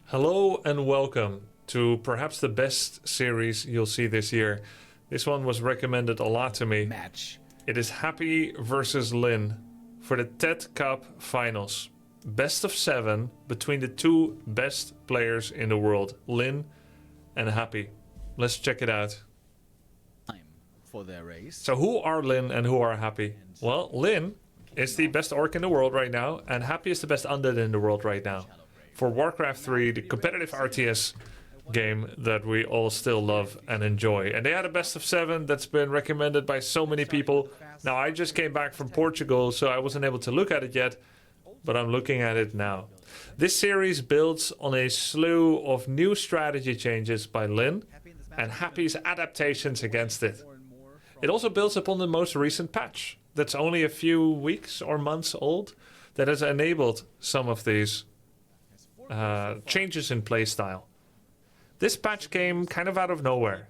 Hello and welcome to perhaps the best series you'll see this year. This one was recommended a lot to me. Match. It is Happy versus Lin for the TED Cup Finals. Best of 7 between the two best players in the world, Lin and Happy. Let's check it out. Time for their race. So who are Lin and who are Happy? Well, Lin is the best orc in the world right now, and Happy is the best undead in the world right now. For Warcraft 3, the competitive RTS game that we all still love and enjoy. And they had a best of 7 that's been recommended by so many people. Now, I just came back from Portugal, so I wasn't able to look at it yet, but I'm looking at it now. This series builds on a slew of new strategy changes by Lin and Happy's adaptations against it. It also builds upon the most recent patch that's only a few weeks or months old that has enabled some of these changes in playstyle. This patch came kind of out of nowhere.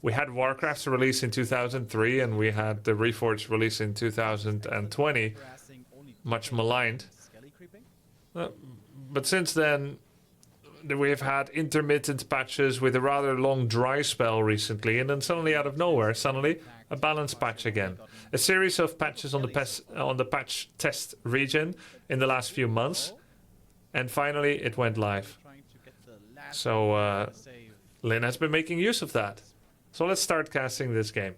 We had Warcraft's release in 2003 and we had the Reforged release in 2020, much maligned. But since then, we've had intermittent patches with a rather long dry spell recently, and then suddenly out of nowhere, a balanced patch again. A series of patches on the patch test region in the last few months, and finally it went live. So Lin has been making use of that. So let's start casting this game.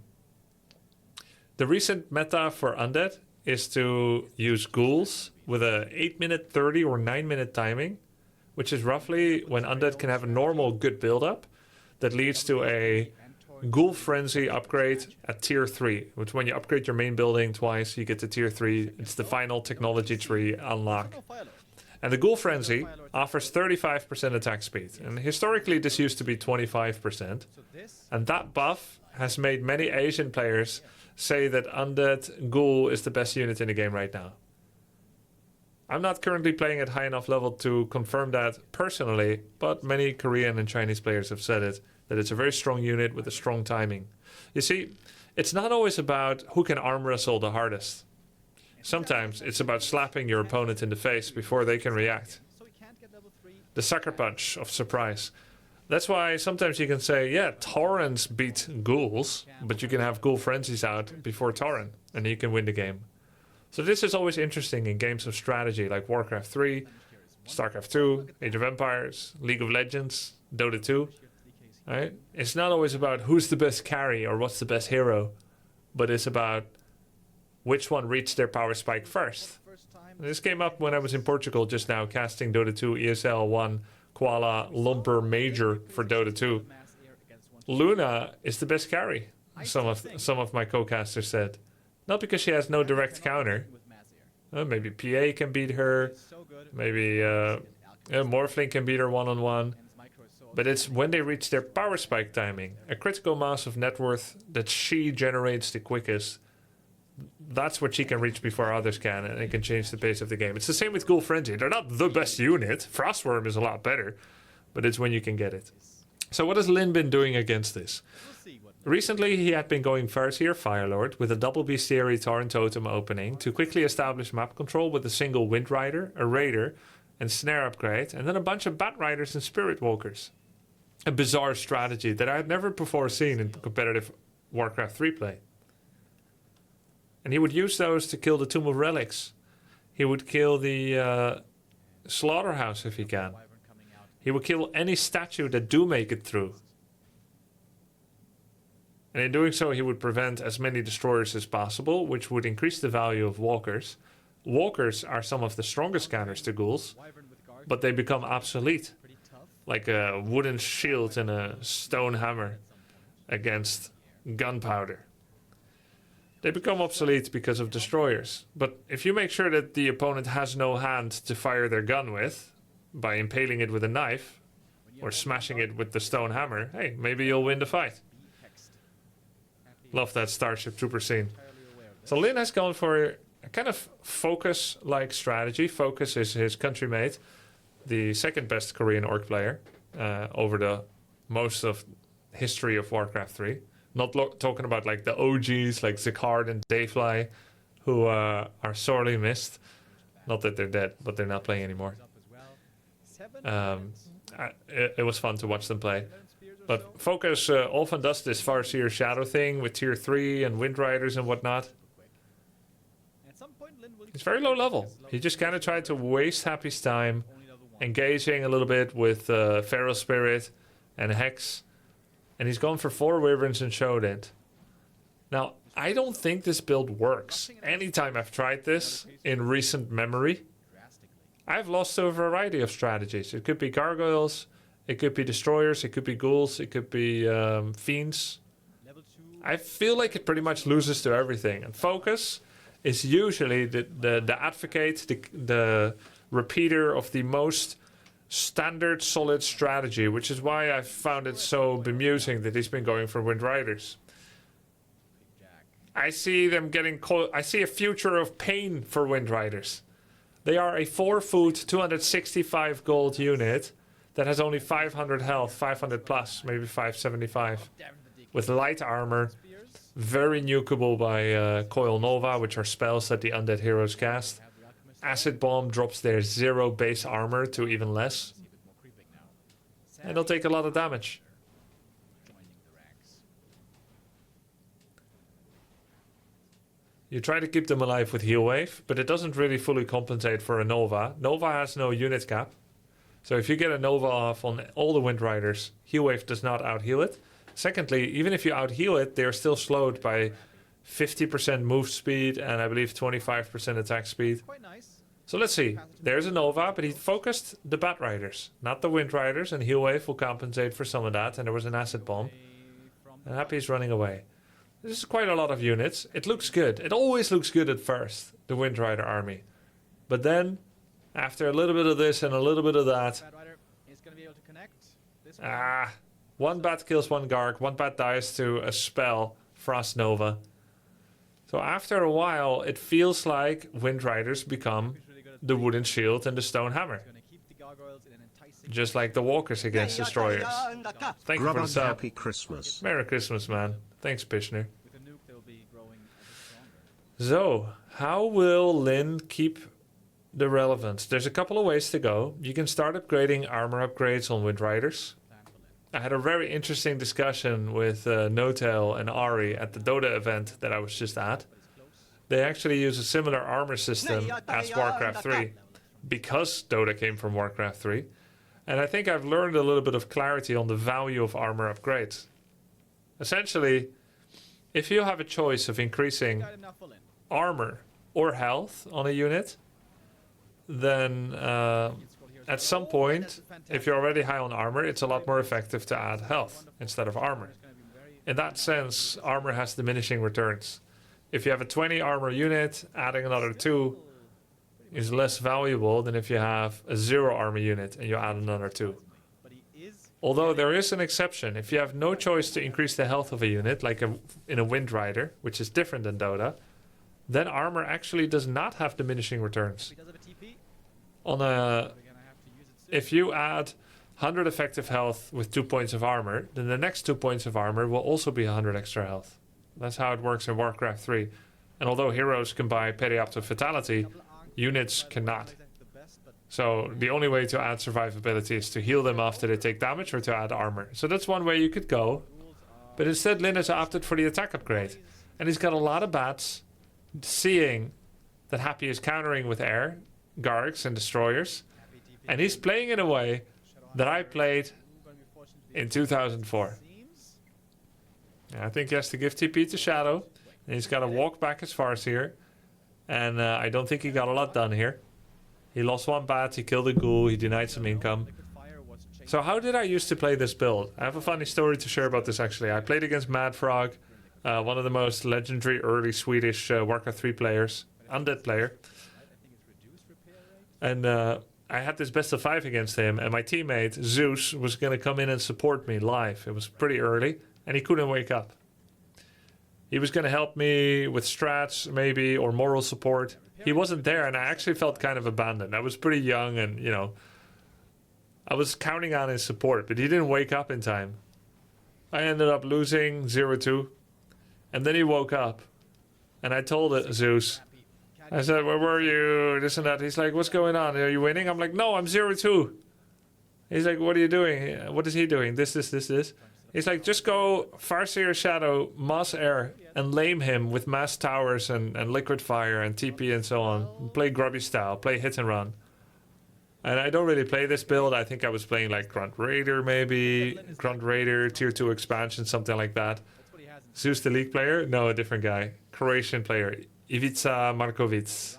The recent meta for undead is to use ghouls with a 8-minute, 30 or 9-minute timing, which is roughly when undead can have a normal good build-up that leads to a Ghoul Frenzy upgrade at tier 3, which when you upgrade your main building twice, you get to tier 3. It's the final technology tree unlock. And the Ghoul Frenzy offers 35% attack speed, and historically this used to be 25%. And that buff has made many Asian players say that Undead Ghoul is the best unit in the game right now. I'm not currently playing at high enough level to confirm that personally, but many Korean and Chinese players have said it, that it's a very strong unit with a strong timing. You see, it's not always about who can arm wrestle the hardest. Sometimes it's about slapping your opponent in the face before they can react. The sucker punch of surprise. That's why sometimes you can say, yeah, Taurens beat ghouls, but you can have Ghoul Frenzies out before Tauren, and you can win the game. So this is always interesting in games of strategy like Warcraft 3, StarCraft 2, Age of Empires, League of Legends, Dota 2. Right? It's not always about who's the best carry or what's the best hero, but it's about which one reached their power spike first. This came up when I was in Portugal just now, casting Dota 2 ESL 1 Koala Lumper Major for Dota 2. Luna is the best carry, some of my co-casters said. Not because she has no direct counter. Maybe PA can beat her. Maybe Morphling can beat her one-on-one. But it's when they reach their power spike timing, a critical mass of net worth that she generates the quickest. That's what she can reach before others can, and it can change the pace of the game. It's the same with Ghoul Frenzy. They're not the best unit. Frostworm is a lot better, but it's when you can get it. So what has Lin been doing against this? Recently, he had been going Farseer Firelord with a double Bestiary Tauren Totem opening to quickly establish map control with a single Wind Rider, a Raider, and Snare upgrade, and then a bunch of Bat Riders and Spirit Walkers. A bizarre strategy that I had never before seen in competitive Warcraft 3 play. And he would use those to kill the Tomb of Relics. He would kill the Slaughterhouse if he can. He would kill any statue that do make it through. And in doing so, he would prevent as many destroyers as possible, which would increase the value of walkers. Walkers are some of the strongest counters to ghouls, but they become obsolete, like a wooden shield and a stone hammer against gunpowder. They become obsolete because of destroyers. But if you make sure that the opponent has no hand to fire their gun with, by impaling it with a knife, or smashing it with the stone hammer, hey, maybe you'll win the fight. Love that Starship Trooper scene. So Lin has gone for a kind of Focus-like strategy. Focus is his countrymate, the second best Korean orc player over the most of history of Warcraft 3. Not talking about like the OGs like Zikard and Dayfly, who are sorely missed. Not that they're dead, but they're not playing anymore. It was fun to watch them play. But Focus often does this Farseer Shadow thing with tier 3 and Wind Riders and whatnot. It's very low level. He just kind of tried to waste Happy's time, engaging a little bit with Feral Spirit and Hex. And he's gone for 4 Wyverns and Showed. Now, I don't think this build works. Anytime I've tried this in recent memory, I've lost to a variety of strategies. It could be Gargoyles, it could be Destroyers, it could be Ghouls, it could be Fiends. I feel like it pretty much loses to everything. And Focus is usually the advocate, the repeater of the most standard solid strategy, which is why I found it so bemusing that he's been going for Wind Riders. I see them getting I see a future of pain for Wind Riders. They are a 4-foot, 265 gold unit that has only 500 health, 500 plus, maybe 575, with light armor, very nukable by Coil Nova, which are spells that the undead heroes cast. Acid Bomb drops their 0 base armor to even less, and they'll take a lot of damage. You try to keep them alive with Heal Wave, but it doesn't really fully compensate for a Nova. Nova has no unit cap. So if you get a Nova off on all the Wind Riders, Heal Wave does not out-heal it. Secondly, even if you out-heal it, they're still slowed by 50% move speed and I believe 25% attack speed. So let's see. There's a Nova, but he focused the Bat Riders, not the Wind Riders, and Heal Wave will compensate for some of that. And there was an Acid Bomb. And Happy's running away. This is quite a lot of units. It looks good. It always looks good at first, the Wind Rider army. But then, after a little bit of this and a little bit of that... one bat kills one Garg, one bat dies to a spell, Frost Nova. So after a while, it feels like Wind Riders become the Wooden Shield and the Stone Hammer. Just like the Walkers against Destroyers. Thank you for the sub. Happy Christmas. Merry Christmas, man. Thanks, Pishner. So, how will Lyn keep the relevance? There's a couple of ways to go. You can start upgrading armor upgrades on Wind Riders. I had a very interesting discussion with Notail and Ari at the Dota event that I was just at. They actually use a similar armor system as Warcraft 3 because Dota came from Warcraft 3. And I think I've learned a little bit of clarity on the value of armor upgrades. Essentially, if you have a choice of increasing armor or health on a unit, then at some point, if you're already high on armor, it's a lot more effective to add health instead of armor. In that sense, armor has diminishing returns. If you have a 20 armor unit, adding another 2 is less valuable than if you have a 0 armor unit and you add another 2. Although there is an exception. If you have no choice to increase the health of a unit, like in a Wind Rider, which is different than Dota, then armor actually does not have diminishing returns. If you add 100 effective health with 2 points of armor, then the next 2 points of armor will also be 100 extra health. That's how it works in Warcraft 3. And although heroes can buy Periapto Fatality, units cannot. So the only way to add survivability is to heal them after they take damage or to add armor. So that's one way you could go. But instead Lyn has opted for the attack upgrade. And he's got a lot of bats, seeing that Happy is countering with air, Gargs and Destroyers. And he's playing in a way that I played in 2004. I think he has to give TP to Shadow. And he's got to walk back as far as here. And I don't think he got a lot done here. He lost one bat, he killed a ghoul, he denied some income. So how did I used to play this build? I have a funny story to share about this actually. I played against Mad Frog, one of the most legendary early Swedish Warcraft 3 players, undead player. And I had this best of 5 against him, and my teammate, Zeus, was going to come in and support me live. It was pretty early, and he couldn't wake up. He was going to help me with strats, maybe, or moral support. He wasn't there, and I actually felt kind of abandoned. I was pretty young, and, you know, I was counting on his support, but he didn't wake up in time. I ended up losing 0-2, and then he woke up, and I told Zeus, I said, where were you, this and that. He's like, what's going on? Are you winning? I'm like, no, I'm 0-2. He's like, what are you doing? What is he doing? This. He's like, just go Farseer Shadow, Moss Air, and lame him with mass towers and liquid fire and TP and so on. Play Grubby style, play hit and run. And I don't really play this build. I think I was playing like Grunt Raider maybe. Grunt Raider, tier 2 expansion, something like that. Zeus the League player? No, a different guy. Croatian player. Ivica Markovic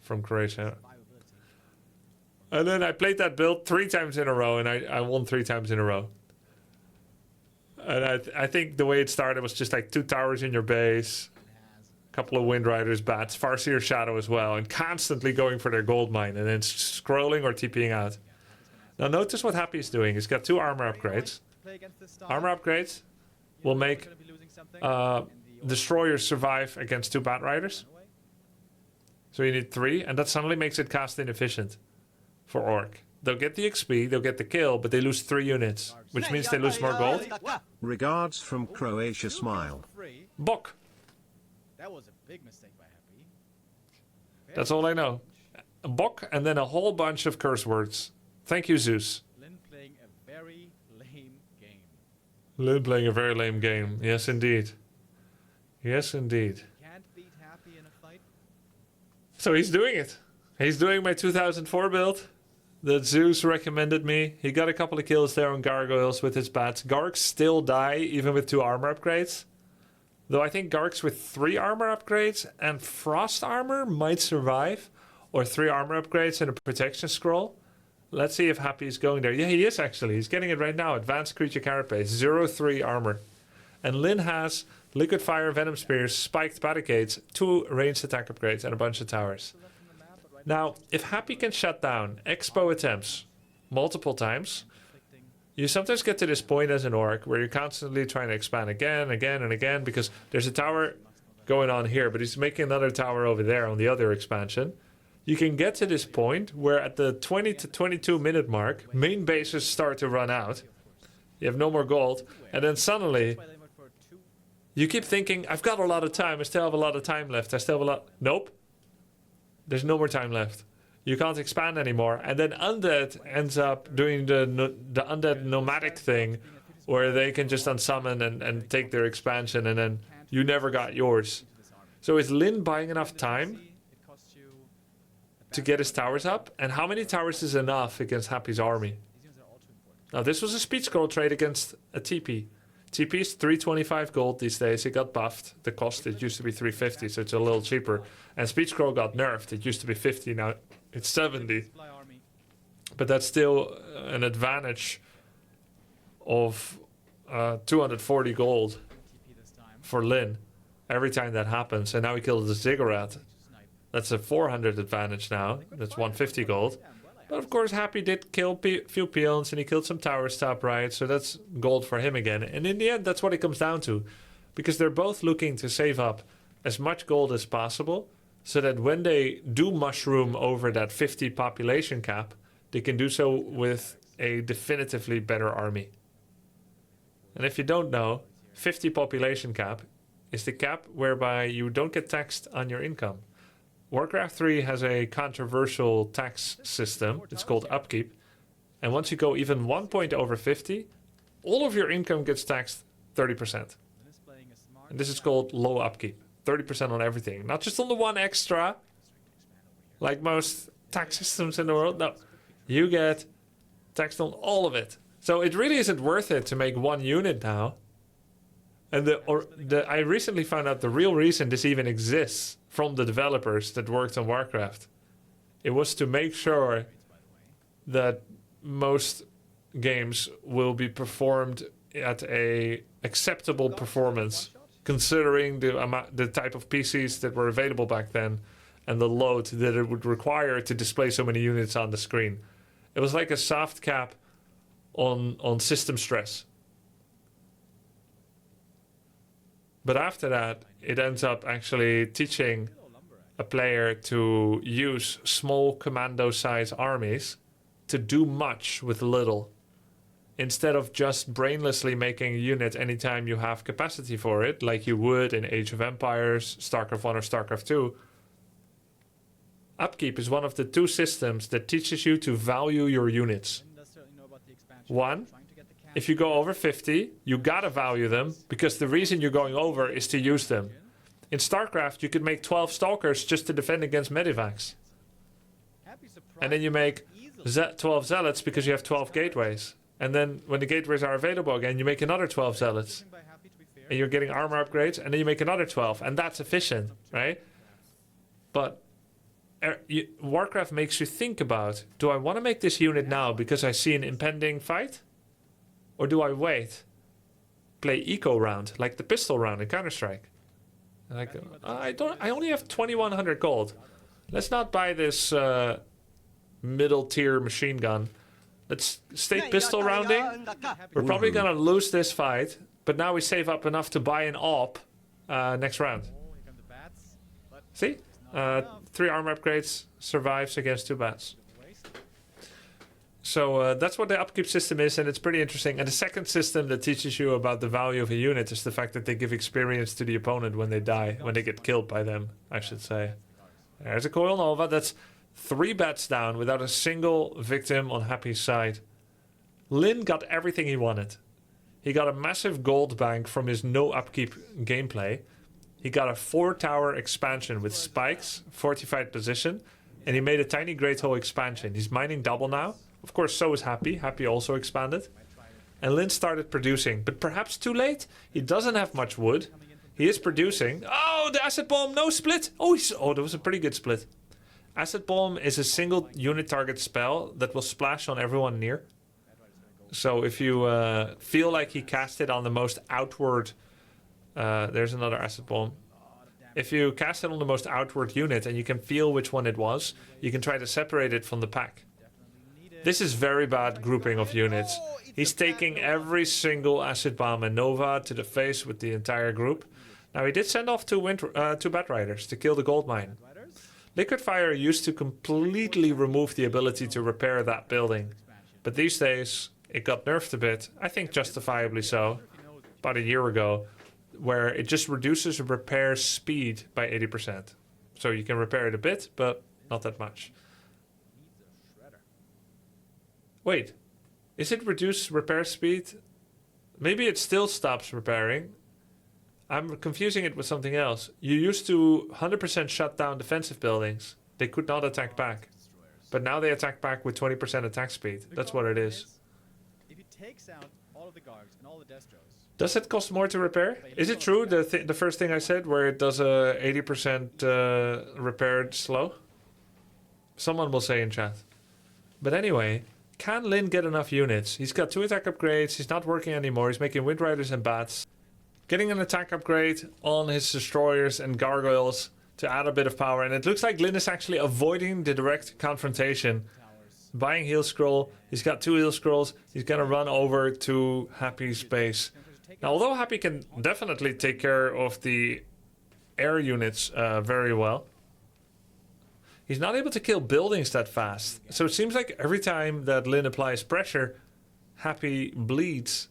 from Croatia. And then I played that build 3 times in a row, and I won 3 times in a row. And I think the way it started was just like 2 towers in your base, a couple of Wind Riders, bats, Farseer Shadow as well, and constantly going for their gold mine, and then scrolling or TPing out. Now notice what Happy's doing. He's got 2 armor upgrades. Armor upgrades will make destroyers survive against 2 bat riders. So you need 3, and that suddenly makes it cast inefficient for Orc. They'll get the XP, they'll get the kill, but they lose 3 units, which means they lose more gold. Regards from Croatia Smile. Bok. That was a big mistake by Happy. That's all I know. A Bok and then a whole bunch of curse words. Thank you, Zeus. Lin playing a very lame game. Lin playing a very lame game. Yes, indeed. Yes, indeed. Can't beat Happy in a fight. So he's doing it. He's doing my 2004 build that Zeus recommended me. He got a couple of kills there on Gargoyles with his bats. Gargs still die even with 2 armor upgrades. Though I think Gargs with 3 armor upgrades and Frost armor might survive. Or 3 armor upgrades and a protection scroll. Let's see if Happy is going there. Yeah, he is actually. He's getting it right now. Advanced Creature Carapace. 0-3 armor. And Lin has Liquid Fire, Venom Spears, Spiked Barricades, 2 ranged attack upgrades, and a bunch of towers. Now, if Happy can shut down Expo attempts multiple times, you sometimes get to this point as an Orc where you're constantly trying to expand again, and again, because there's a tower going on here, but he's making another tower over there on the other expansion. You can get to this point where at the 20 to 22 minute mark, main bases start to run out. You have no more gold, and then suddenly you keep thinking, I've got a lot of time, I still have a lot of time left, I still have a lot... Nope. There's no more time left. You can't expand anymore. And then Undead ends up doing the Undead nomadic thing, where they can just unsummon and take their expansion, and then you never got yours. So is Lin buying enough time to get his towers up? And how many towers is enough against Happy's army? Now this was a speed scroll trade against a TP. TP is 325 gold these days. It got buffed. The cost, it used to be 350, so it's a little cheaper. And speed scroll got nerfed. It used to be 50, now it's 70. But that's still an advantage of 240 gold for Lin every time that happens. And now he killed the Ziggurat. That's a 400 advantage now. That's 150 gold. But of course, Happy did kill a few peons, and he killed some towers top right, so that's gold for him again. And in the end, that's what it comes down to. Because they're both looking to save up as much gold as possible, so that when they do mushroom over that 50 population cap, they can do so with a definitively better army. And if you don't know, 50 population cap is the cap whereby you don't get taxed on your income. Warcraft 3 has a controversial tax system. It's called upkeep. And once you go even 1 point over 50, all of your income gets taxed 30%. And this is called low upkeep. 30% on everything. Not just on the one extra, like most tax systems in the world. No, you get taxed on all of it. So it really isn't worth it to make 1 unit now. And I recently found out the real reason this even exists from the developers that worked on Warcraft. It was to make sure that most games will be performed at a acceptable performance, considering the type of PCs that were available back then and the load that it would require to display so many units on the screen. It was like a soft cap on system stress. But after that, it ends up actually teaching a player to use small commando-size armies to do much with little, instead of just brainlessly making a unit anytime you have capacity for it, like you would in Age of Empires, StarCraft 1 or StarCraft 2. Upkeep is one of the 2 systems that teaches you to value your units. One, if you go over 50, you gotta value them, because the reason you're going over is to use them. In StarCraft, you could make 12 Stalkers just to defend against Medivacs. And then you make 12 Zealots because you have 12 gateways. And then when the gateways are available again, you make another 12 Zealots. And you're getting armor upgrades, and then you make another 12. And that's efficient, right? But Warcraft makes you think about, do I want to make this unit now because I see an impending fight? Or do I wait? Play eco round, like the pistol round in Counter-Strike. Like, I only have 2100 gold. Let's not buy this middle tier machine gun. Let's stay pistol rounding. We're probably gonna lose this fight, but now we save up enough to buy an AWP next round. See? 3 armor upgrades, survives against 2 bats. So that's what the upkeep system is, and it's pretty interesting. And the second system that teaches you about the value of a unit is the fact that they give experience to the opponent when they die, when they get killed by them, I should say. There's a Coil Nova. That's 3 bats down without a single victim on Happy's side. Lin got everything he wanted. He got a massive gold bank from his no upkeep gameplay. He got a 4-tower expansion with spikes, fortified position, and he made a tiny Great Hole expansion. He's mining double now. Of course, so is Happy. Happy also expanded. And Lin started producing, but perhaps too late. He doesn't have much wood. He is producing. Oh, the Acid Bomb, no split. Oh, that was a pretty good split. Acid Bomb is a single unit target spell that will splash on everyone near. So if you feel like he cast it on the most outward... there's another Acid Bomb. If you cast it on the most outward unit and you can feel which one it was, you can try to separate it from the pack. This is very bad grouping of units. He's taking every single Acid Bomb and Nova to the face with the entire group. Now he did send off 2 Bat Riders to kill the gold mine. Liquid Fire used to completely remove the ability to repair that building. But these days it got nerfed a bit, I think justifiably so, about a year ago, where it just reduces repair speed by 80%. So you can repair it a bit, but not that much. Wait, is it reduced repair speed? Maybe it still stops repairing. I'm confusing it with something else. You used to 100% shut down defensive buildings. They could not attack back. But now they attack back with 20% attack speed. That's what it is. If it takes out all of the Gargs and all the Destros. Does it cost more to repair? Is it true, the first thing I said, where it does a 80% repaired slow? Someone will say in chat. But anyway, can Lin get enough units? He's got 2 attack upgrades, he's not working anymore, he's making Wind Riders and Bats. Getting an attack upgrade on his Destroyers and Gargoyles to add a bit of power. And it looks like Lin is actually avoiding the direct confrontation. Buying Heal Scroll, he's got 2 Heal Scrolls, he's gonna run over to Happy's base. Now, although Happy can definitely take care of the air units very well, he's not able to kill buildings that fast. So it seems like every time that Lin applies pressure, Happy bleeds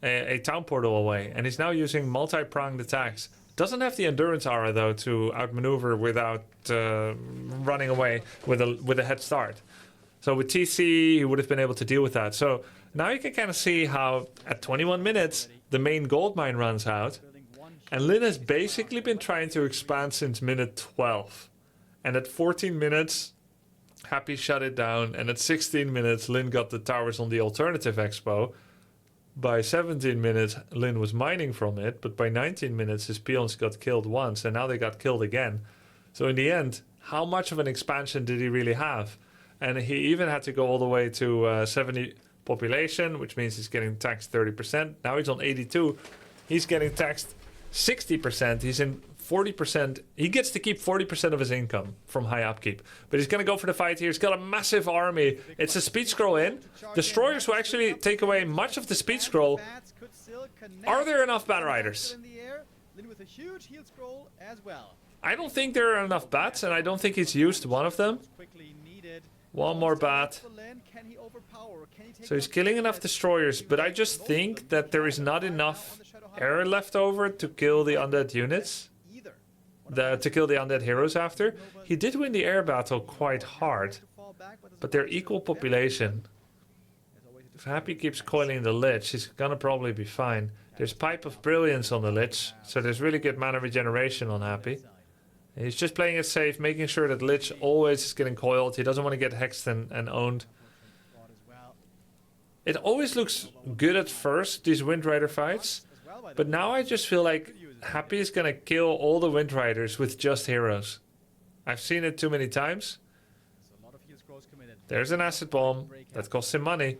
a town portal away. And he's now using multi-pronged attacks. Doesn't have the endurance aura, though, to outmaneuver without running away with a head start. So with TC, he would have been able to deal with that. So now you can kind of see how at 21 minutes, the main gold mine runs out. And Lin has basically been trying to expand since minute 12. And at 14 minutes, Happy shut it down. And at 16 minutes, Lin got the towers on the alternative expo. By 17 minutes, Lin was mining from it. But by 19 minutes, his peons got killed once. And now they got killed again. So in the end, how much of an expansion did he really have? And he even had to go all the way to 70 population, which means he's getting taxed 30%. Now he's on 82. He's getting taxed 60%. He's in 40%. He gets to keep 40% of his income from high upkeep. But he's going to go for the fight here. He's got a massive army. It's a speed scroll in. Destroyers will actually take away much of the speed scroll. Are there enough Bat Riders? I don't think there are enough bats, and I don't think he's used one of them. One more bat. So he's killing enough destroyers, but I just think that there is not enough air left over to kill the undead units. To kill the undead heroes after. He did win the air battle quite hard, but they're equal population. If Happy keeps coiling the Lich, he's gonna probably be fine. There's Pipe of Brilliance on the Lich, so there's really good mana regeneration on Happy. He's just playing it safe, making sure that Lich always is getting coiled. He doesn't want to get hexed and owned. It always looks good at first, these Wind Rider fights. But now I just feel like Happy is gonna kill all the Wind Riders with just heroes. I've seen it too many times. There's an acid bomb that costs him money.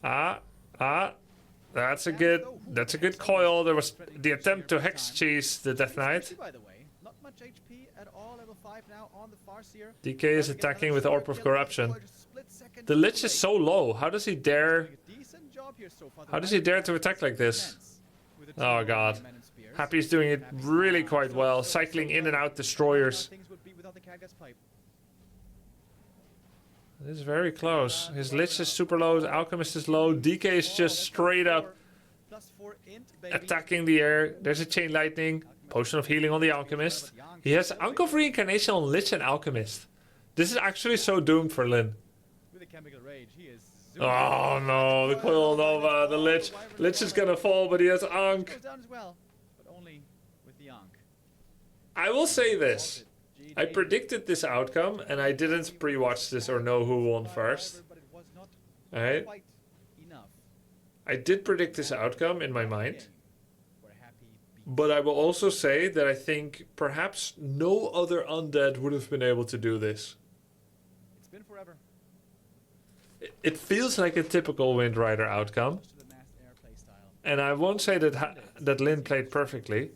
That's a good coil. There was the attempt to hex cheese the Death Knight. DK is attacking with Orb of Corruption. The Lich is so low. How does he dare? How does he dare to attack like this? Oh god. Happy's doing it really quite well, cycling in and out destroyers. This is very close. His Lich is super low, his Alchemist is low, DK is just straight up attacking the air. There's a Chain Lightning, Potion of Healing on the Alchemist. He has Ankh of Reincarnation on Lich and Alchemist. This is actually so doomed for Lyn. Oh no, the Coil Nova, the Lich. Lich is gonna fall, but he has Ankh. I will say this. I predicted this outcome, and I didn't pre-watch this or know who won first. Alright? I did predict this outcome in my mind. But I will also say that I think perhaps no other undead would have been able to do this. It's been forever. It feels like a typical Wind Rider outcome. And I won't say that Lyn played perfectly.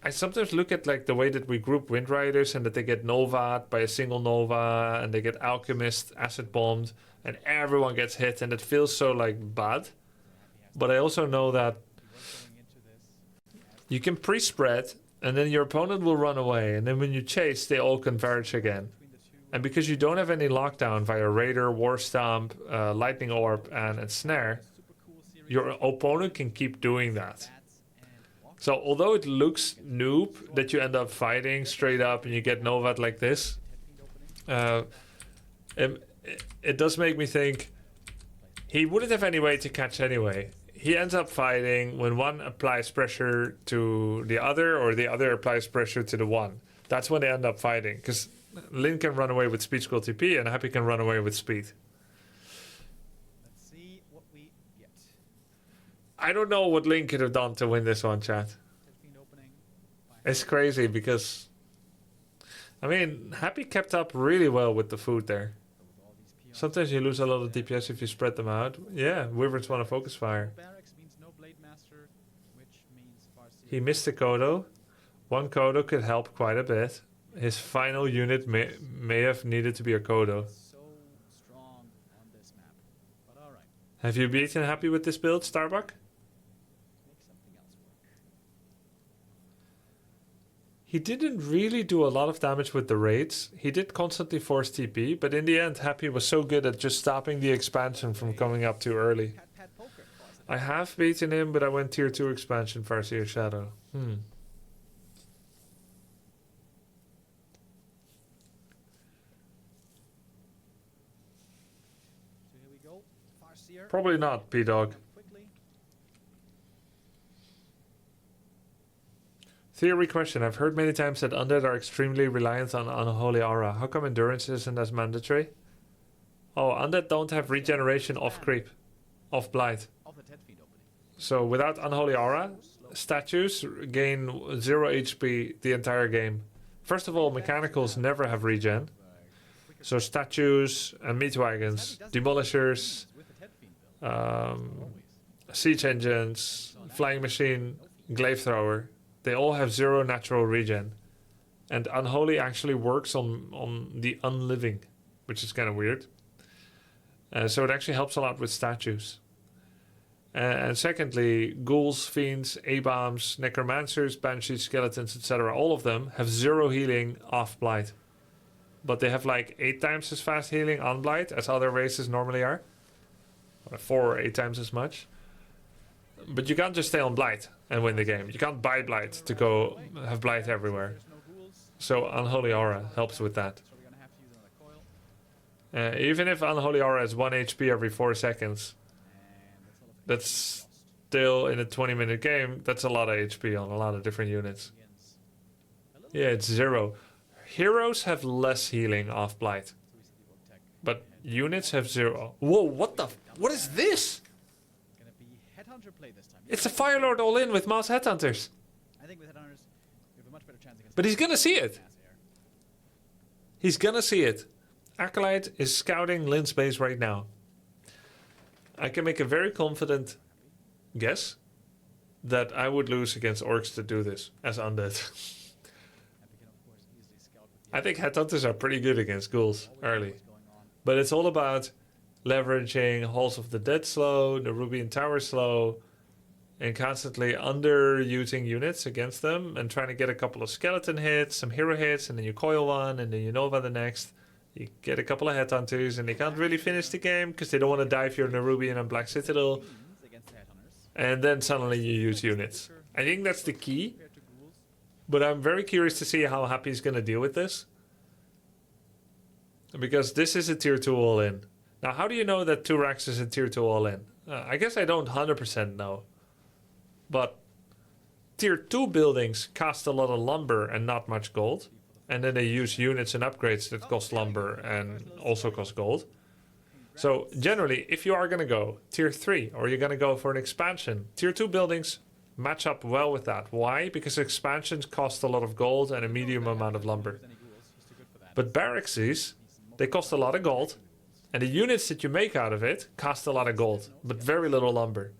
I sometimes look at like the way that we group Wind Riders and that they get Nova'd by a single Nova and they get Alchemist acid bombed and everyone gets hit and it feels so like bad. But I also know that you can pre-spread and then your opponent will run away and then when you chase they all converge again. And because you don't have any lockdown via Raider, War Stomp, Lightning Orb and Snare, your opponent can keep doing that. So although it looks noob that you end up fighting straight up and you get Nova'd like this, it does make me think he wouldn't have any way to catch anyway. He ends up fighting when one applies pressure to the other or the other applies pressure to the one. That's when they end up fighting because Lyn can run away with Speed Scroll TP and Happy can run away with speed. I don't know what Lyn could have done to win this one, chat. It's crazy because, I mean, Happy kept up really well with the food there. Sometimes you lose a lot of DPS if you spread them out. Yeah, Wyverns want to focus fire. He missed the Kodo. One Kodo could help quite a bit. His final unit may have needed to be a Kodo. Have you beaten Happy with this build, Starbuck? He didn't really do a lot of damage with the raids. He did constantly force TP, but in the end Happy was so good at just stopping the expansion from coming up too early. I have beaten him, but I went tier 2 expansion Farseer Shadow. Probably not, P-Dog. Theory question. I've heard many times that undead are extremely reliant on unholy aura. How come endurance isn't as mandatory? Oh, undead don't have regeneration off creep, off blight. So without unholy aura, statues gain 0 HP the entire game. First of all, mechanicals never have regen. So statues and meat wagons, demolishers, siege engines, flying machine, glaive thrower. They all have 0 natural regen. And Unholy actually works on the unliving, which is kind of weird. So it actually helps a lot with statues. And secondly, ghouls, fiends, A-bombs, necromancers, banshees, skeletons, etc. All of them have 0 healing off blight. But they have like 8 times as fast healing on blight as other races normally are. 4 or 8 times as much. But you can't just stay on blight and win the game. You can't buy blight to go have blight everywhere. So Unholy Aura helps with that. Even if Unholy Aura has 1 HP every 4 seconds, that's still in a 20-minute game. That's a lot of HP on a lot of different units. Yeah, it's 0. Heroes have less healing off Blight, but units have 0. Whoa, what the? What is this? It's a Firelord all in with Mass Headhunters. I think with Headhunters, we have a much better chance against. But he's gonna see it. He's gonna see it. Acolyte is scouting Lin's base right now. I can make a very confident guess that I would lose against orcs to do this as undead. I think headhunters are pretty good against ghouls early. But it's all about leveraging Halls of the Dead slow, the Nerubian Tower slow, and constantly underusing units against them and trying to get a couple of skeleton hits, some hero hits, and then you coil one, and then you Nova the next. You get a couple of headhunters, and they can't really finish the game because they don't want to die for your Nerubian and Black Citadel. And then suddenly you use units. I think that's the key. But I'm very curious to see how Happy is going to deal with this. Because this is a tier 2 all-in. Now, how do you know that 2 racks is a tier 2 all-in? I guess I don't 100% know. But tier 2 buildings cost a lot of lumber and not much gold. And then they use units and upgrades that cost lumber and also cost gold. So generally, if you are going to go tier 3 or you're going to go for an expansion, tier 2 buildings match up well with that. Why? Because expansions cost a lot of gold and a medium amount of lumber. But barrackses, they cost a lot of gold. And the units that you make out of it cost a lot of gold, but very little lumber.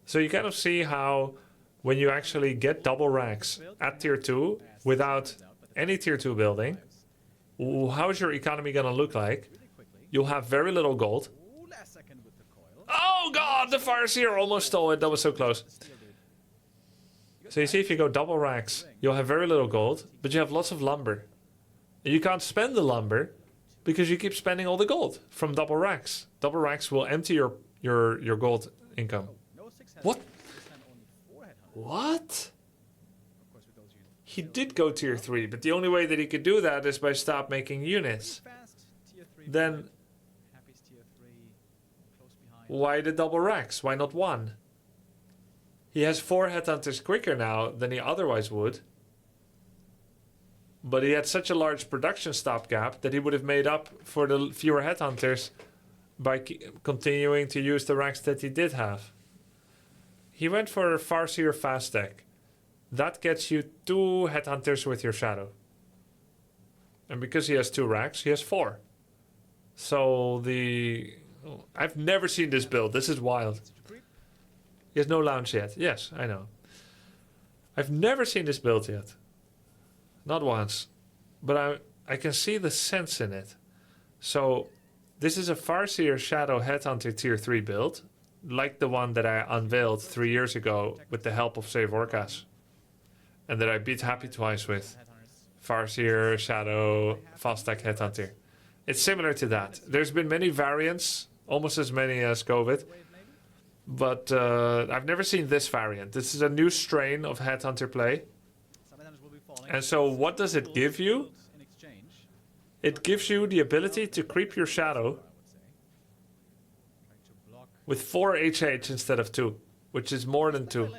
So you kind of see how when you actually get double racks at tier 2 without any tier 2 building, how is your economy going to look like? You'll have very little gold. Oh god, the Farseer almost stole it. That was so close. So you see, if you go double racks, you'll have very little gold, but you have lots of lumber. And you can't spend the lumber because you keep spending all the gold from double racks. Double racks will empty your gold income. What? What? He did go tier 3, but the only way that he could do that is by stop making units. Then why the double racks? Why not 1? He has 4 headhunters quicker now than he otherwise would. But he had such a large production stopgap that he would have made up for the fewer headhunters by continuing to use the racks that he did have. He went for a Farseer fast deck. That gets you 2 headhunters with your shadow. And because he has 2 racks, he has 4. So I've never seen this build. This is wild. He has no lounge yet. Yes, I know. I've never seen this build yet. Not once. But I can see the sense in it. So this is a Farseer Shadow Headhunter tier 3 build. Like the one that I unveiled 3 years ago with the help of Save Orcas. And that I beat Happy twice with. Farseer, Shadow, Fast Stack Headhunter. It's similar to that. There's been many variants. Almost as many as COVID. But I've never seen this variant. This is a new strain of Headhunter play. And so what does it give you? It gives you the ability to creep your shadow with 4 HH instead of 2, which is more than 2.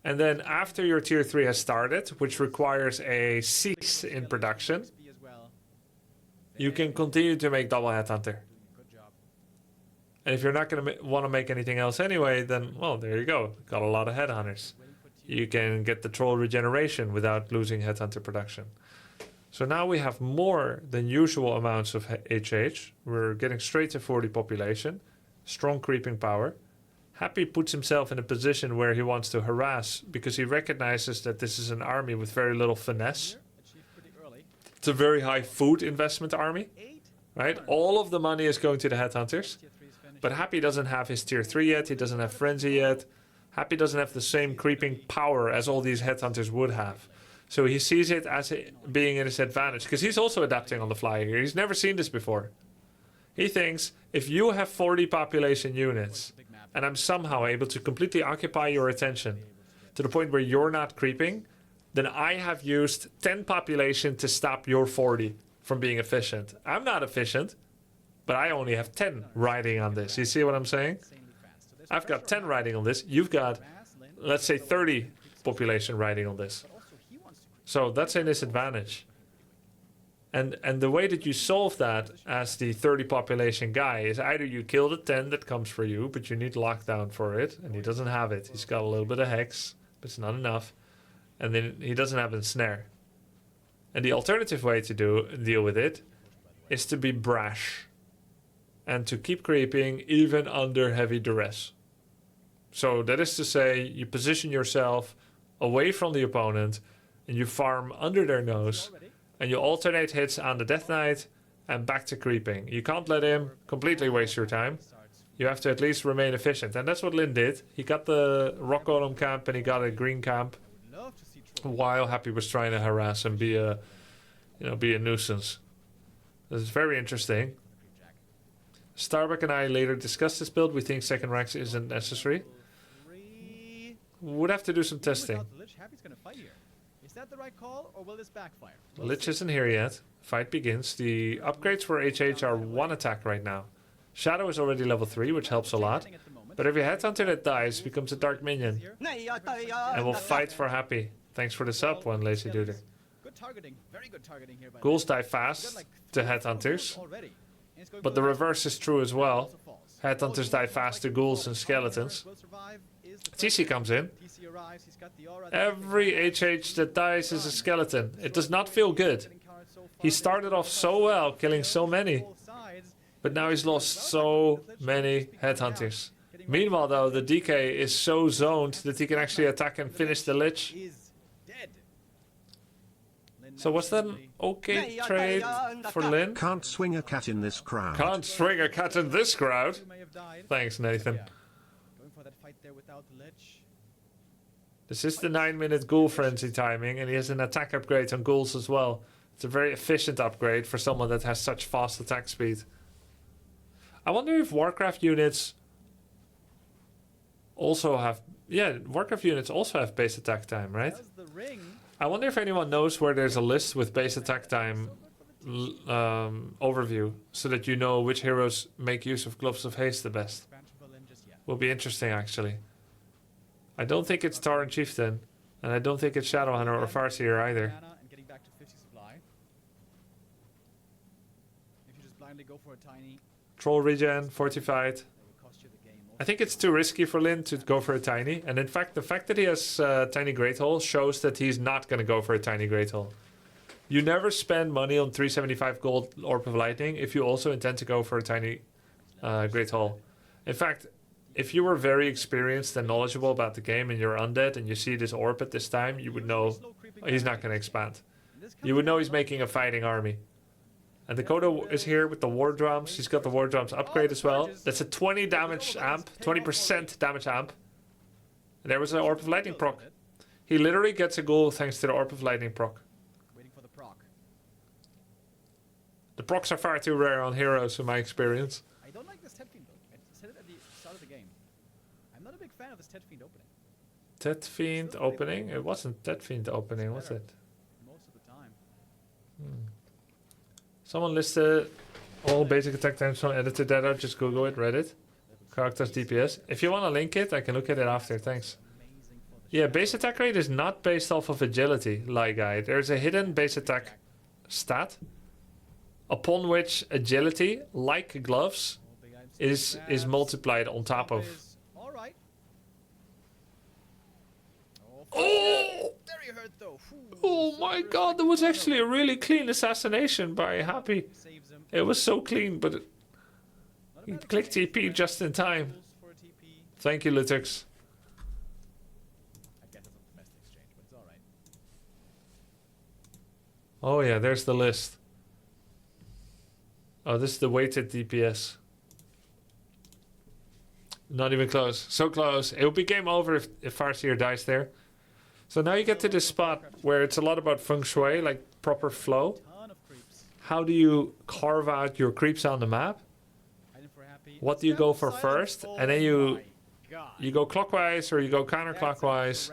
And then after your tier 3 has started, which requires a cease in production, you can continue to make double Headhunter. And if you're not going to want to make anything else anyway, then, well, there you go. Got a lot of Headhunters. You can get the Troll regeneration without losing Headhunter production. So now we have more than usual amounts of HH. We're getting straight to 40 population. Strong creeping power. Happy puts himself in a position where he wants to harass because he recognizes that this is an army with very little finesse. It's a very high food investment army, right? All of the money is going to the Headhunters. But Happy doesn't have his tier 3 yet. He doesn't have Frenzy yet. Happy doesn't have the same creeping power as all these Headhunters would have. So he sees it as being in his advantage. Because he's also adapting on the fly here. He's never seen this before. He thinks, if you have 40 population units, and I'm somehow able to completely occupy your attention to the point where you're not creeping, then I have used 10 population to stop your 40 from being efficient. I'm not efficient, but I only have 10 riding on this. You see what I'm saying? I've got 10 riding on this. You've got, let's say, 30 population riding on this. So that's a disadvantage. And the way that you solve that as the 30 population guy is either you kill the 10 that comes for you, but you need lockdown for it, and he doesn't have it. He's got a little bit of hex, but it's not enough. And then he doesn't have a snare. And the alternative way to deal with it is to be brash and to keep creeping even under heavy duress. So that is to say, you position yourself away from the opponent and you farm under their nose and you alternate hits on the Death Knight and back to creeping. You can't let him completely waste your time. You have to at least remain efficient. And that's what Lin did. He got the rock golem camp and he got a green camp while Happy was trying to harass and be a nuisance. This is very interesting. Starbuck and I later discussed this build. We think second ranks isn't necessary. Would have to do some testing. Happy's gonna fight here. Is that the right call, or will this backfire? Lich isn't here yet. Fight begins. The upgrades for HH are 1 attack right now. Shadow is already level 3, which helps a lot. But every headhunter that dies becomes a dark minion. And will fight for Happy. Thanks for the sub, one lazy dude. Good targeting, very good targeting here by Ghouls die fast to headhunters. But the reverse is true as well. Headhunters die fast to ghouls and skeletons. TC comes in. Every HH that dies is a skeleton. It does not feel good. He started off so well, killing so many. But now he's lost so many headhunters. Meanwhile, though, the DK is so zoned that he can actually attack and finish the Lich. So was that an okay trade for Lin? Can't swing a cat in this crowd. Can't swing a cat in this crowd. Thanks, Nathan. Going for that fight there without the Lich. This is the 9-minute ghoul frenzy timing, and he has an attack upgrade on ghouls as well. It's a very efficient upgrade for someone that has such fast attack speed. I wonder if Warcraft units also have... Yeah, Warcraft units also have base attack time, right? I wonder if anyone knows where there's a list with base attack time overview, so that you know which heroes make use of Gloves of Haste the best. Will be interesting, actually. I don't think it's Tauren Chieftain, and I don't think it's Shadowhunter or Farseer either. Troll regen, fortified. I think it's too risky for Lin to go for a tiny, and in fact, the fact that he has tiny Great Hole shows that he's not going to go for a tiny Great Hole. You never spend money on 375 gold Orb of Lightning if you also intend to go for a tiny Great Hole. In fact, if you were very experienced and knowledgeable about the game and you're undead and you see this orb at this time, you would know he's not going to expand. You would know he's making a fighting army. And Dakota is here with the War Drums. He's got the War Drums upgrade as well. That's a 20 damage amp, 20% damage amp. And there was an Orb of Lightning proc. He literally gets a ghoul thanks to the Orb of Lightning proc. Waiting for the proc. The procs are far too rare on heroes in my experience. I don't like this Ted Fiend though. I said it at the start of the game. I'm not a big fan of this Ted Fiend opening. Ted Fiend opening? It wasn't Ted Fiend opening, was it? Most of the time. Someone listed all basic attack times from edited data. Just Google it, Reddit. Characters DPS. If you want to link it, I can look at it after. Thanks. Yeah, base attack rate is not based off of agility, Lie Guy. There's a hidden base attack stat upon which agility, like gloves, is multiplied on top of. All right. Oh! Very hurt though. Oh my god, that was actually a really clean assassination by Happy. It was so clean, but he clicked TP just in time. Thank you, Lutux. I guess that's not the best exchange, but it's all right. Oh yeah, there's the list. Oh, this is the weighted DPS. Not even close. So close. It will be game over if Farseer dies there. So now you get to this spot where it's a lot about feng shui, like proper flow. How do you carve out your creeps on the map? What do you go for first? And then you go clockwise or you go counterclockwise.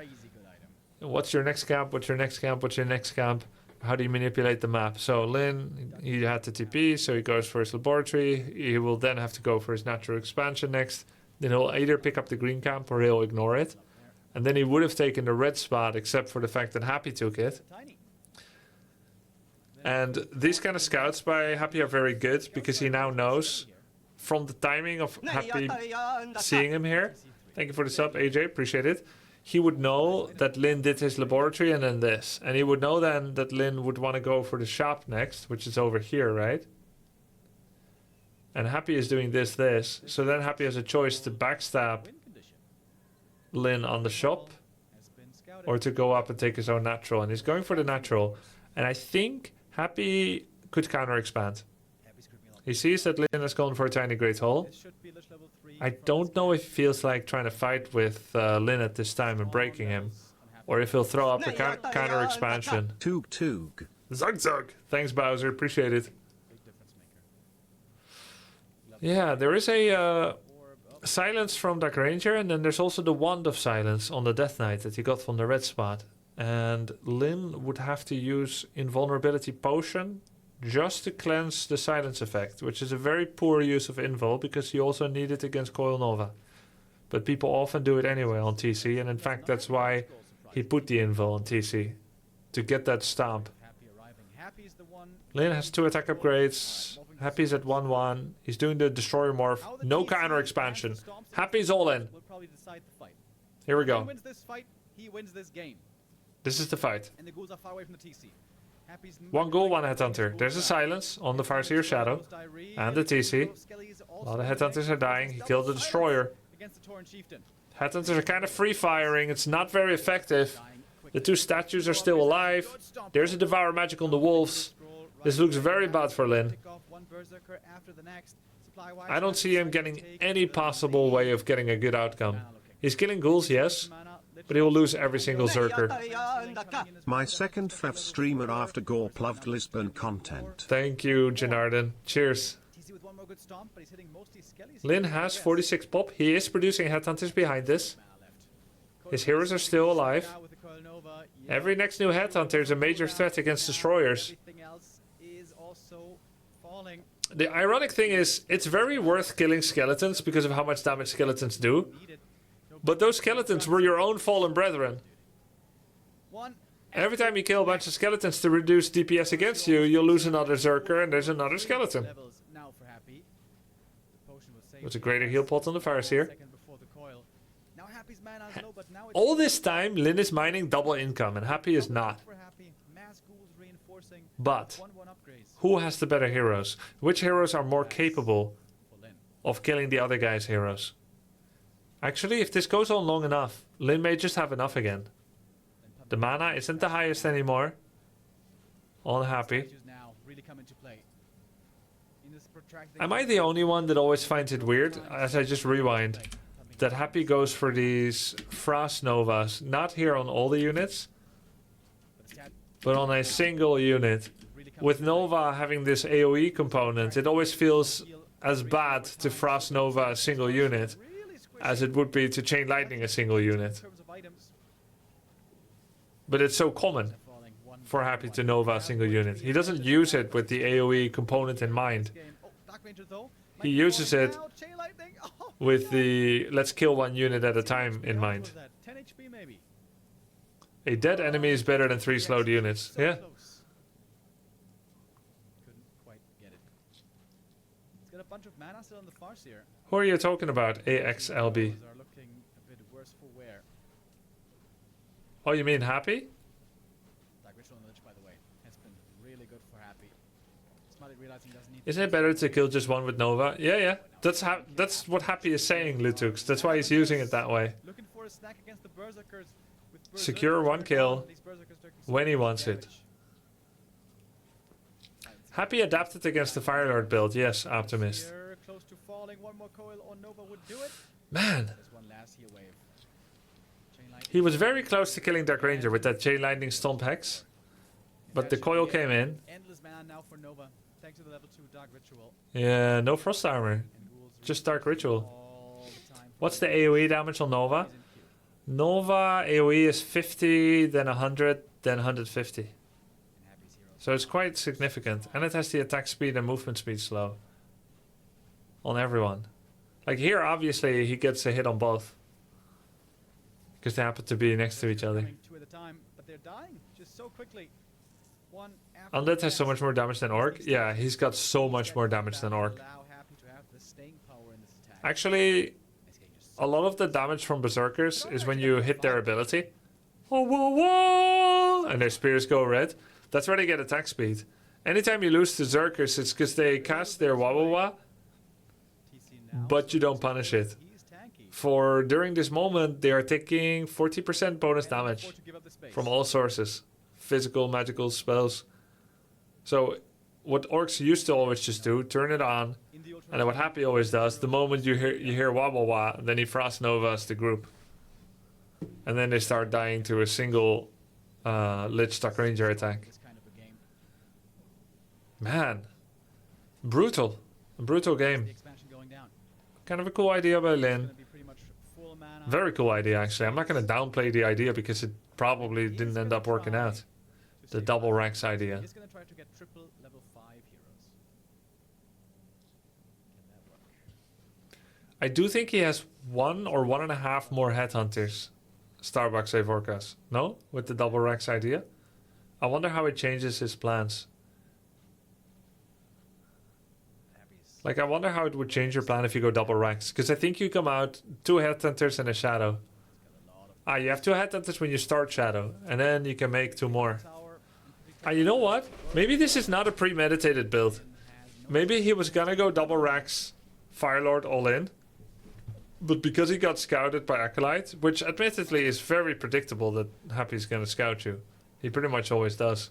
What's your next camp? What's your next camp? What's your next camp? how do you manipulate the map? So Lin, he had the TP, so he goes for his laboratory. He will then have to go for his natural expansion next. Then he'll either pick up the green camp or he'll ignore it. And then he would have taken the red spot, except for the fact that Happy took it. Tiny. And these kind of scouts by Happy are very good, because he now knows from the timing of Happy seeing him here. Thank you for the sub, AJ, appreciate it. He would know that Lin did his laboratory and then this. And he would know then that Lin would want to go for the shop next, which is over here, right? And Happy is doing this. So then Happy has a choice to backstab Win condition. Lin on the shop, Has been scouted. or to go up and take his own natural. And he's going for the natural. And I think Happy could counter expand. Happy's creeping along. He sees that Lin has gone for a tiny great hole. This should be Lich level 3 I from don't know Scout. if he feels like trying to fight with Lin at this time and breaking him, or if he'll throw up a counter expansion. Toog toog. Zug zug. Thanks, Bowser. Appreciate it. Big difference maker. Yeah, there is a Orb up. silence from Dark Ranger, and then there's also the Wand of Silence on the Death Knight that he got from the red spot. And Lin would have to use Invulnerability Potion just to cleanse the silence effect, which is a very poor use of Invul, because you also need it against Coil Nova. But people often do it anyway on TC, and in fact that's why he put the Invul on TC, to get that stomp. Happy arriving. Happy's the one. Lin has 2 attack upgrades. Happy's at 1-1. He's doing the Destroyer Morph. How the No TC counter and expansion. the Stomps Happy's all in. will probably decide the fight. Here we If he go. wins this fight, he wins this game. This is the fight. And the ghouls are far away from the TC. Happy's One ghoul, one headhunter. There's a silence on the Farseer Shadow. And the TC. A lot of headhunters are dying. He killed the Destroyer. Against the Tauren Chieftain. Headhunters are kind of free firing. It's not very effective. The 2 statues are still alive. There's a Devour Magic on the wolves. This looks very bad for Lin. I don't see him getting any possible way of getting a good outcome. He's killing ghouls, yes, but he will lose every single Zerker. My second FF streamer after Gore ploved Lisbon content. Thank you, Janardan. Cheers. Lin has 46 pop. He is producing headhunters behind this. His heroes are still alive. Every next new headhunter is a major threat against destroyers. The ironic thing is, it's very worth killing skeletons because of how much damage skeletons do. But those skeletons were your own fallen brethren. Every time you kill a bunch of skeletons to reduce DPS against you, you'll lose another Zerker and there's another skeleton. There's a greater heal pot on the Farseer. All this time, Lin is mining double income and Happy is not. But who has the better heroes? Which heroes are more capable of killing the other guy's heroes? Actually, if this goes on long enough, Lin may just have enough again. The mana isn't the highest anymore on Happy. Am I the only one that always finds it weird, as I just rewind, that Happy goes for these Frost Novas, not here on all the units, but on a single unit? With Nova having this AoE component, it always feels as bad to Frost Nova a single unit as it would be to Chain Lightning a single unit. But it's so common for Happy to Nova a single unit. He doesn't use it with the AoE component in mind. He uses it with the let's kill one unit at a time in mind. A dead enemy is better than 3 slowed units. Yeah. Couldn't quite get it. It's got a bunch of mana still on the Farseer. Who are you talking about, AXLB? Those are looking a bit worse for wear. Oh, you mean Happy? Dark Ritual on the Lich, by the way, has been really good for Happy. Smartly realizing he doesn't need Isn't it better to kill just one with Nova? Yeah. That's what Happy is saying, Lutux. That's why he's using it that way. looking for a snack against the Berserkers. With Secure one kill These Berserkers taking when he so much wants it. damage. Happy adapted against the Fire Lord build. Yes, Optimist. Here, close to falling. One more coil on Nova would do it. Man, There's one last heal wave. Chain Lightning. he was very close to killing Dark Ranger with that Chain Lightning Stomp Hex. But the coil came in. Endless mana now for Nova, thanks to the level 2 Dark Ritual. Yeah, no Frost Armor. And ghouls Just Dark Ritual. all the time. What's the AoE damage on Nova? Nova AoE is 50, then 100, then 150. So it's quite significant. And it has the attack speed and movement speed slow. On everyone. Like here, obviously, he gets a hit on both. Because they happen to be next to each other. Coming two at a time, but they're dying just so quickly. One after Undead has so the much more damage than Orc. Yeah, he's got so much more damage than Orc. allow Happy to have the staying power in this attack. Actually, This game just a lot of the damage from Berserkers is when you hit their ability. Oh, whoa, whoa! And their spears go red. That's where they get attack speed. Anytime you lose to Berserkers, it's because they cast their wah wah wah, TC now. but you don't punish it. He's tanky. For during this moment, they are taking 40% bonus And can damage afford to give up the space. from all sources. Physical, magical, spells. So, what Orcs used to always just do, turn it on, In the ultra and then what Happy always does, the moment you hear wah wah wah, then he Frost Novas the group. And then they start dying to a single Lich Stock Ranger attack. this kind of a game. Man. Brutal. A brutal The game. expansion going down. Kind of a cool idea by It's Lin. gonna be pretty much full mana. Very cool idea, actually. I'm not going to downplay the idea because it probably didn't end up working out. to The save double mana. ranks idea. He's gonna try to get triple level 5 heroes. Can that work? I do think he has 1 or 1.5 more headhunters. Starbucks save Orcas. No? With the double ranks idea? I wonder how it changes his plans. Happy's Like, I wonder how it would change your plan if you go double ranks. Because I think you come out 2 headhunters and a shadow. got a lot of Ah, you have 2 headhunters when you start shadow. And then you can make 2 more. tower. Ah, you know what? Maybe this is not a premeditated build. Has no Maybe he was gonna go double racks, Firelord all in. But because he got scouted by Acolyte, which admittedly is very predictable that Happy's gonna scout you. He pretty much always does.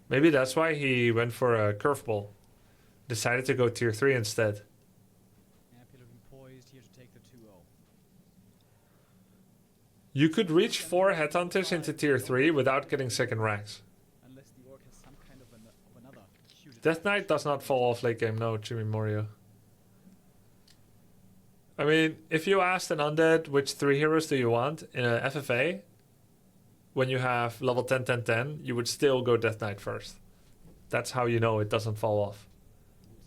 Maybe that's why he went for a curveball. Decided to go tier 3 instead. Happy looking poised here to take the 2-0. You could reach 4 headhunters into tier 3 without getting second ranks. Unless the orc has some kind of another huge Death Knight does not fall off late game, no, Jimmy Morio. I mean, if you asked an undead which 3 heroes do you want in a FFA, when you have level 10, 10, 10, you would still go Death Knight first. That's how you know it doesn't fall off.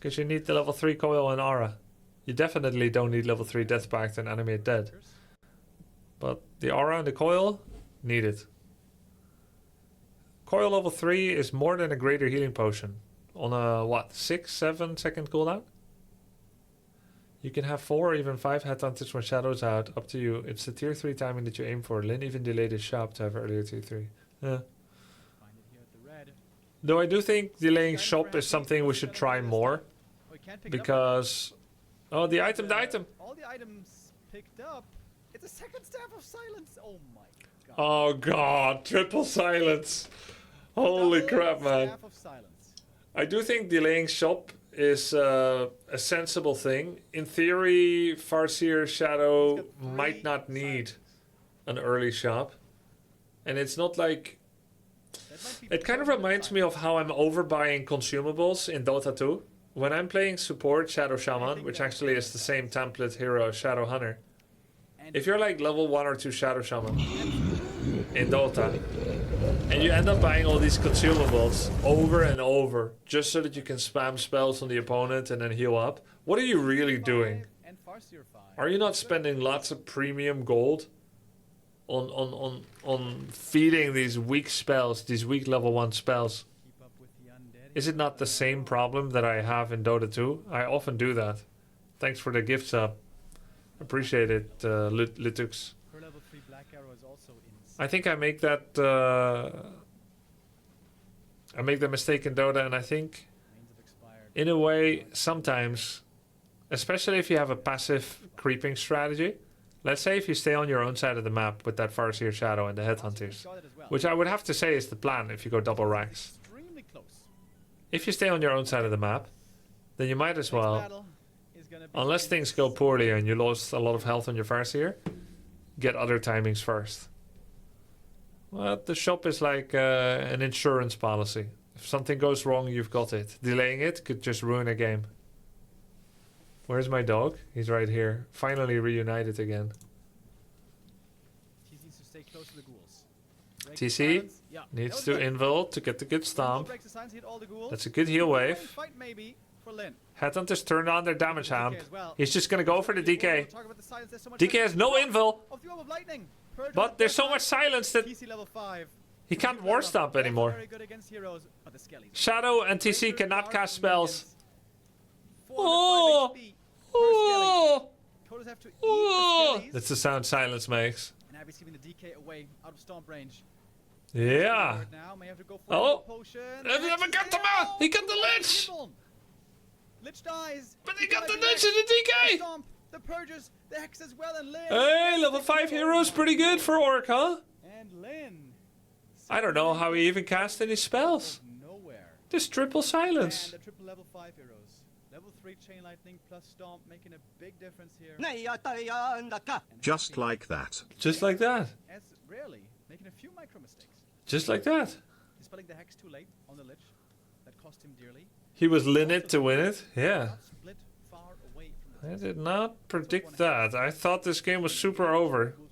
Because you need the level 3 coil and aura. You definitely don't need level 3 Death Pact and Animate Dead. But the aura and the coil, need it. Coil level 3 is more than a greater healing potion. On a, what, 6, 7 second cooldown? You can have 4 or even 5 headhunters when Shadow's out, up to you. It's the tier 3 timing that you aim for. Lin even delayed his shop to have earlier tier 3. Yeah. Find it here at the red. Though I do think delaying shop is something we should try more. Oh, he can't pick it up. Because... Oh, the item, the item! All the items picked up. It's a second staff of silence. Oh my god. Oh god, triple silence! Holy Double crap, man. Staff of silence. I do think delaying shop is a sensible thing. In theory, Farseer Shadow He's got 3 might not need silence. an early shop. And it's not like... That might be It kind of better than reminds me of how I'm overbuying consumables in Dota 2. When I'm playing support Shadow Shaman, which actually is the same template hero as Shadow Hunter. And If you're like level 1 or 2 Shadow Shaman in Dota, and you end up buying all these consumables over and over, just so that you can spam spells on the opponent and then heal up, what are you really doing? 5 and Farseer 5. Are you not spending lots of premium gold on feeding these weak spells, these weak level 1 spells? Keep up with the undead. Is it not the same problem that I have in Dota 2? I often do that. Thanks for the gift sub. Appreciate it, Litux. Her level 3 Black Arrow is also insane. I think I make that I make the mistake in Dota, and I think Lanes have expired. in a way sometimes, especially if you have a passive creeping strategy. Let's say if you stay on your own side of the map with that Farseer Shadow and the Headhunters, Got it as well. which I would have to say is the plan if you go double racks. Extremely close. If you stay on your own side of the map, then you might as Next well, battle is gonna be unless things go poorly and you lost a lot of health on your Farseer, get other timings first. Well, the shop is like an insurance policy. If something goes wrong, you've got it. Delaying it could just ruin a game. Where's my dog? He's right here. Finally reunited again. He needs to stay close to the ghouls. TC Silence. Yeah, needs that to was good. invul to get the good Invul stomp. breaks the silence, hit all the ghouls. That's a good heal wave. Fight maybe for Lin. Headhunters turned on their damage DK amp. as well. He's just gonna go for the DK. Talk about the silence, there's so much DK has no invul, of the orb of lightning. Purge but on there's so first much time. silence that TC level 5. he can't war stomp anymore. Very good against heroes, but the skellies. Shadow and TC Razor cannot Guard cast minions. spells. 405 Oh! HP per skelly. Oh! Coders have to eat Oh! the skellies. That's the sound silence makes. And Abby's giving the DK away out of stomp range. Yeah. Forward now, may have to go for Oh. a potion. He never got the man. He got the lich. Lich dies. But he got might the be lich next. in the The DK. stomp, the purges, the hex as well, and Lin. Hey, gets level the 5 kill. hero's pretty good for Orc, huh? And Lin. I don't know how he even cast any spells. Nowhere. Just triple silence. And the triple level 5 heroes. Level 3 chain lightning plus stomp making a big difference here. And Just Happy, like that. Just like that. as rarely making a few micro mistakes. Just like that. Dispelling the hex too late on the lich. That cost him dearly. He was Linnet to win it. Yeah. Not split far away from the I did not predict that. I thought this game was super over. Ghoul